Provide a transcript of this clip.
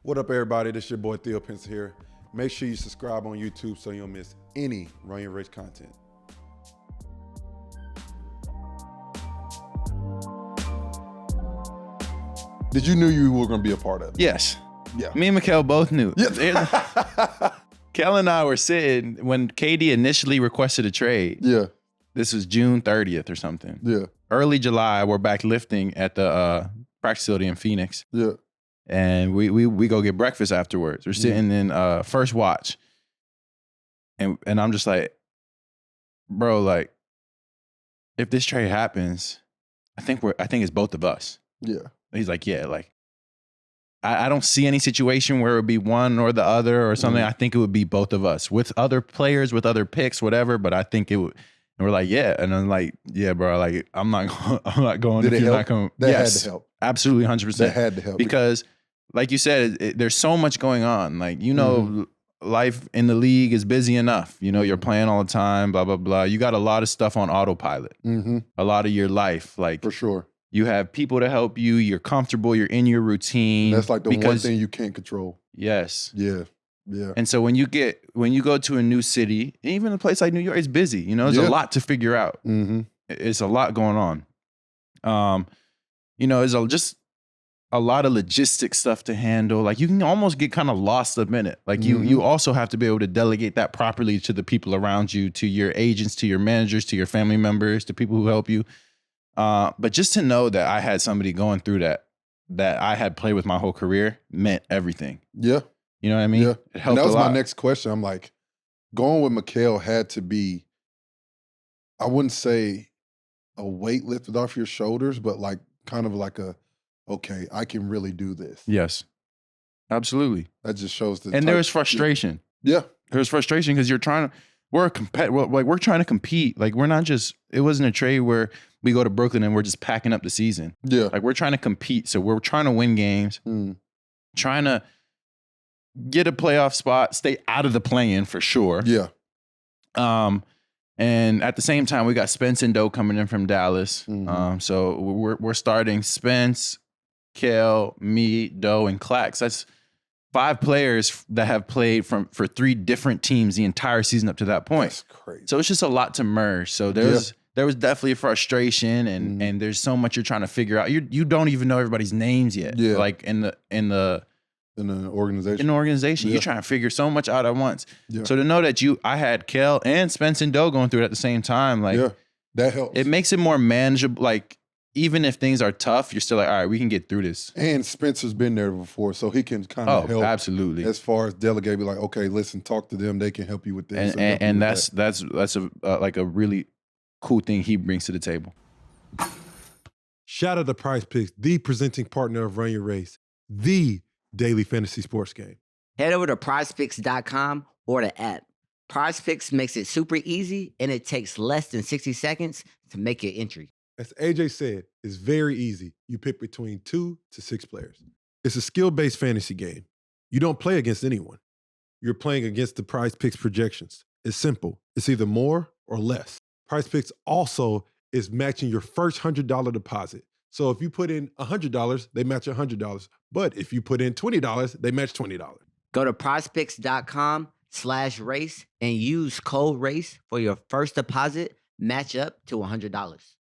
What up, everybody? This is your boy Theo Pinson here. Make sure you subscribe on YouTube so you don't miss any Run Your Race content. Did you knew you were going to be a part of it? Yes. Yeah. Me and Mikal both knew. Yeah. Kel and I were sitting when KD initially requested a trade. Yeah. This was June 30th or something. Yeah. Early July, we're back lifting at the practice facility in Phoenix. Yeah. And we go get breakfast afterwards. We're sitting in first watch. And I'm just like, bro, like, if this trade happens, I think it's both of us. Yeah. He's like, yeah, like, I don't see any situation where it would be one or the other or something. I think it would be both of us with other players, with other picks, whatever. But I think it would. And we're like, yeah. And I'm like, yeah, bro. Like, I'm not going. Did if it you're help? not going. That Yes, had to help. Absolutely, 100%. That had to help because, like you said, there's so much going on. Like, you know, life in the league is busy enough. You know, you're playing all the time. Blah blah blah. You got a lot of stuff on autopilot. A lot of your life, like For sure. You have people to help you. You're comfortable. You're in your routine. That's like the one thing you can't control. Yes. Yeah. Yeah. And so when you go to a new city, even a place like New York, it's busy. You know, there's a lot to figure out. It's a lot going on. You know, it's just a lot of logistic stuff to handle. Like you can almost get kind of lost a minute. Like you also have to be able to delegate that properly to the people around you, to your agents, to your managers, to your family members, to people who help you. But just to know that I had somebody going through that I had played with my whole career meant everything. Yeah. You know what I mean? Yeah. It helped that was a lot. my next question. I'm like, going with Mikal had to be, I wouldn't say a weight lifted off your shoulders, but like kind of like okay, I can really do this. Yes. Absolutely. That just shows the And there was frustration. Yeah. There was frustration because we're trying to compete. Like it wasn't a trade where we go to Brooklyn and we're just packing up the season. Yeah. Like we're trying to compete. So we're trying to win games, trying to get a playoff spot, stay out of the play-in for sure. Yeah. And at the same time, we got Spence and Doe coming in from Dallas. So we're starting Spence, Kel, me, Doe, and Clax. That's 5 players that have played for 3 different teams the entire season up to that point. That's crazy. So it's just a lot to merge. So there was definitely a frustration, and there's so much you're trying to figure out. You don't even know everybody's names yet. Yeah. Like in the organization. You're trying to figure so much out at once. Yeah. So to know that I had Kel and Spence and Doe going through it at the same time, like that helps. It makes it more manageable. Like even if things are tough, you're still like, all right, we can get through this. And Spencer's been there before, so he can kind of help. Absolutely. As far as delegate, be like, okay, listen, talk to them. They can help you with this. And that's like a really cool thing he brings to the table. Shout out to Prize Picks, the presenting partner of Run Your Race, the daily fantasy sports game. Head over to prizepicks.com or the app. PrizePicks makes it super easy, and it takes less than 60 seconds to make your entry. As AJ said, it's very easy. You pick between 2 to 6 players. It's a skill-based fantasy game. You don't play against anyone. You're playing against the Prize Picks projections. It's simple. It's either more or less. Prize Picks also is matching your first $100 deposit. So if you put in $100, they match $100. But if you put in $20, they match $20. Go to prizepicks.com/race and use code RACE for your first deposit match up to $100.